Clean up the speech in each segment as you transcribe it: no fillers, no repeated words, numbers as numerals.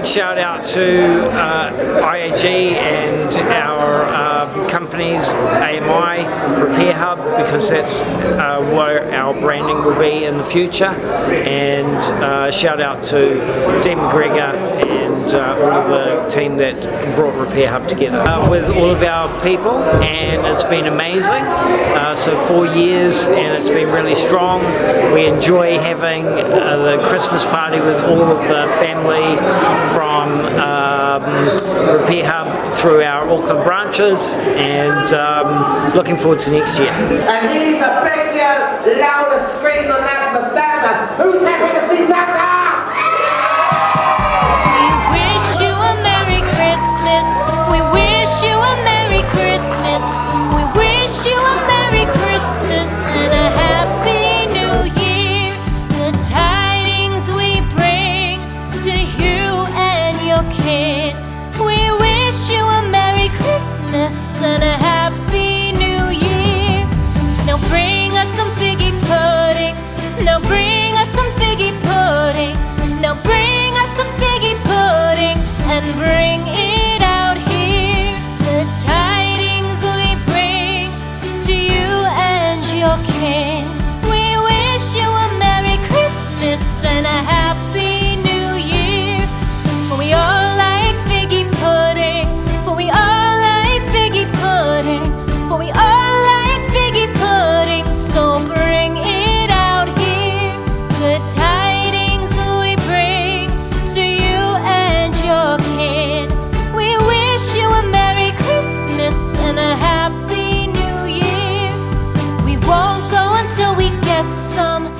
huge shout out to IAG and our companies, AMI, RepairHub, because that's where our branding will be in the future, and shout out to Dean McGregor and all of the team that brought RepairHub together with all of our people, and it's been amazing. So 4 years and it's been really strong. We enjoy having the Christmas party with all of the family from RepairHub through our Auckland branches, and looking forward to next year. And he needs a big, louder scream than that for Santa. Who's happy to see Santa? We wish you a Merry Christmas. We wish you a Merry Christmas. We wish you a Merry Christmas and a Happy New Year. The tidings we bring to you and your kid. We wish you a Merry Christmas and a Happy New Year. Now bring us some figgy pudding. Now bring us some figgy pudding. Now bring us some figgy pudding and bring it out here. The tidings we bring to you and your kin. We wish you a Merry Christmas and a Happy New Year. For we all like figgy pudding. For we all like figgy pudding. For we all like figgy pudding. So bring it out here. The tidings we bring to you and your kin. We wish you a Merry Christmas and a Happy New Year. We won't go until we get some.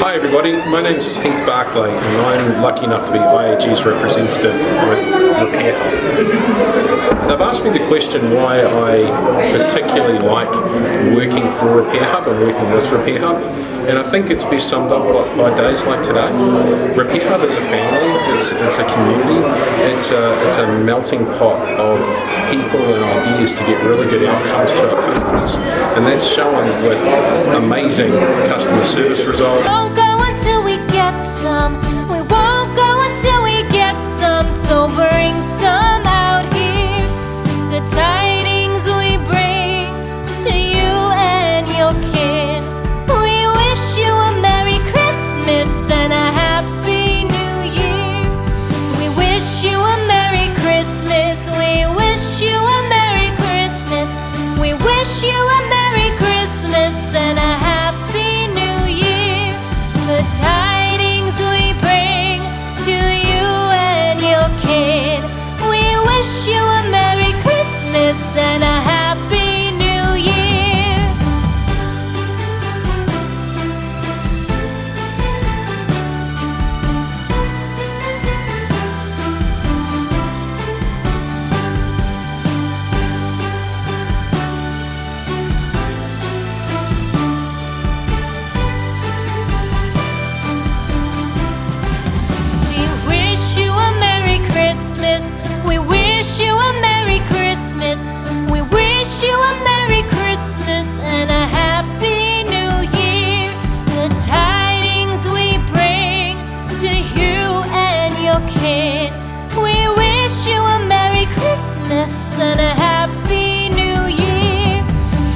Hi everybody, my name's Heath Barclay and I'm lucky enough to be IAG's representative with RepairHub. They've asked me the question why I particularly like working for RepairHub and working with RepairHub, and I think it's best summed up by days like today. RepairHub is a family, it's a community, it's a melting pot of people and ideas to get really good outcomes to our customers, and that's shown with amazing customer service results. We won't go until we get some. We won't go until we get some. So bring some out here. The tidings we bring to you and your kin. We wish you a Merry Christmas and a Happy New Year. We wish you a Merry Christmas. We wish you a Merry Christmas. We wish you a Merry Christmas and a Happy New Year. The tidings we bring to you and your kid. We wish you a Merry Christmas and a Happy New Year. We wish you a Merry Christmas. We wish you a Merry Christmas. We wish you a Merry Christmas and a Happy New Year. The tidings we bring to you and your kid. We wish you a Merry Christmas and a Happy New Year.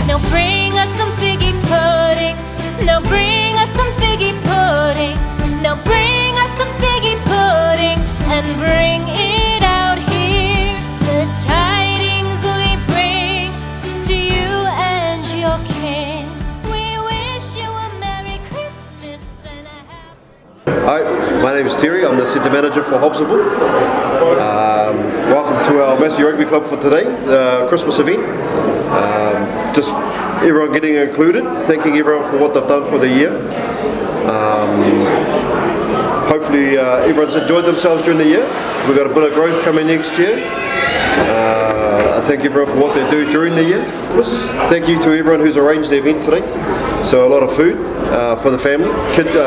Now bring us some figgy pudding. Now bring us some figgy pudding. Now bring us some figgy pudding and bring it out here. The tidings we bring to you and your kin. We wish you a Merry Christmas and a Happy. Hi, my name is Terry. I'm the Centre Manager for Hobsonville. Welcome to our Massey Rugby Club for today, the Christmas event. Just everyone getting included, thanking everyone for what they've done for the year. Hopefully everyone's enjoyed themselves during the year. We've got a bit of growth coming next year. I thank everyone for what they do during the year. Thank you to everyone who's arranged the event today. So a lot of food for the family,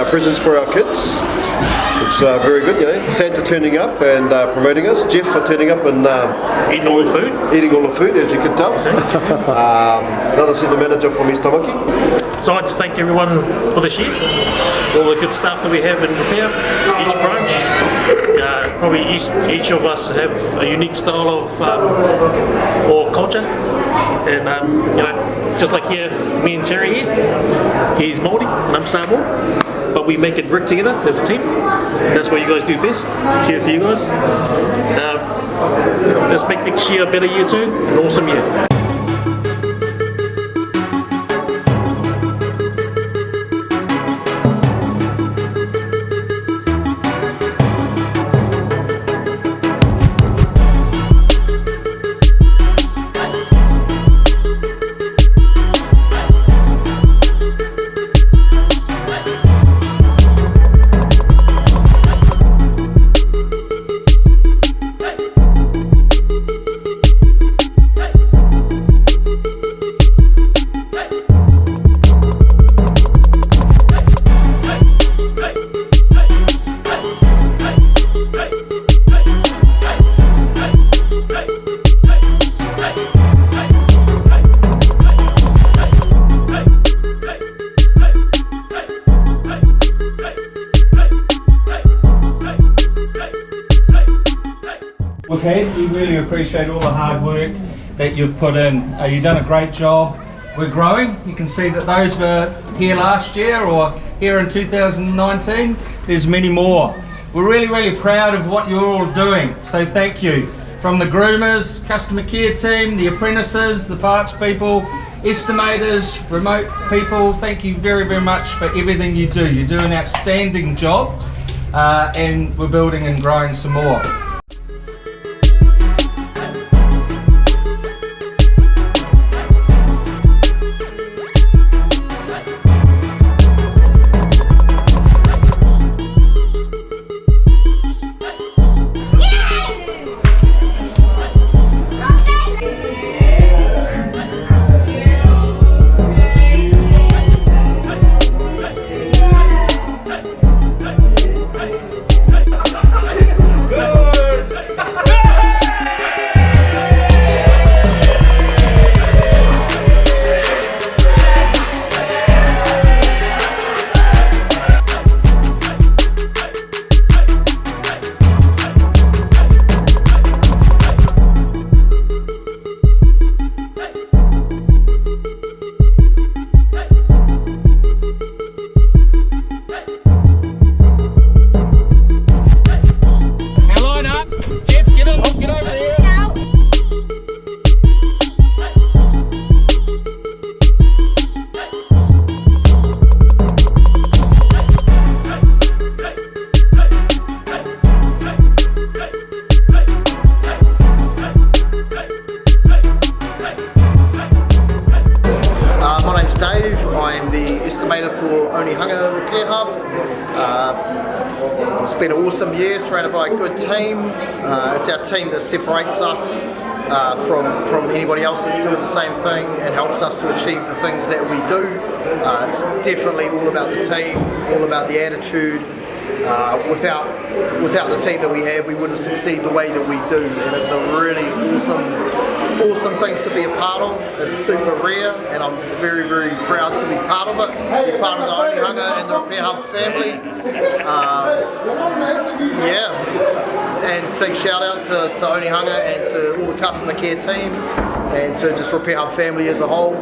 presents for our kids, It's very good, you know. Santa turning up and promoting us. Jeff for turning up and Eating all the food. eating all the food, as you can tell. Another centre manager from East Tamaki. So I'd like to thank everyone for this year. All the good stuff that we have in Repair, each branch. Probably each of us have a unique style of or culture. And you know, just like here, me and Terry here, he's Māori and I'm Samoa. But we make it work together as a team. That's what you guys do best. Cheers to you guys. Let's make next year a better year too, an awesome year. Okay, we really appreciate all the hard work that you've put in. You've done a great job. We're growing. You can see that those were here last year or here in 2019. There's many more. We're really proud of what you're all doing. So thank you. From the groomers, customer care team, the apprentices, the parts people, estimators, remote people, thank you very much for everything you do. You do an outstanding job and we're building and growing some more. For RepairHub. It's been an awesome year, surrounded by a good team. It's our team that separates us from anybody else that's doing the same thing and helps us to achieve the things that we do. It's definitely all about the team, all about the attitude. Without the team that we have, we wouldn't succeed the way that we do, and it's a really awesome thing to be a part of. It's super rare, and I'm very proud to be part of it. Be part of the Onehunga and the RepairHub family. And big shout out to Onehunga and to all the customer care team and to just RepairHub family as a whole.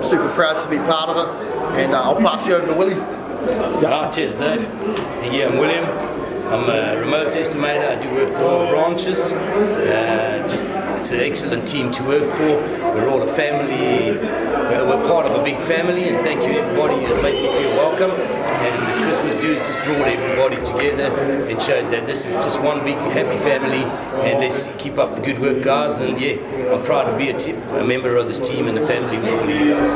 Super proud to be part of it, and I'll pass you over to Willie. Cheers Dave. Yeah, I'm William. I'm a remote estimator. I do work for all the branches. It's an excellent team to work for. We're all a family. We're part of a big family, and thank you everybody that made me feel welcome. And this Christmas dues just brought everybody together and showed that this is just one big happy family, and let's keep up the good work, guys. And yeah, I'm proud to be a member of this team and a family with all of you guys.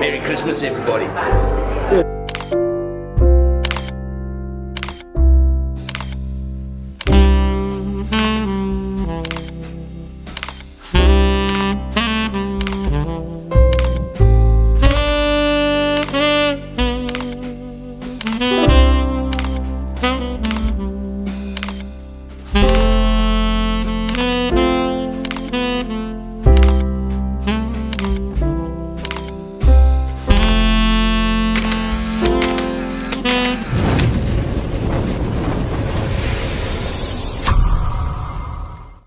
Merry Christmas everybody.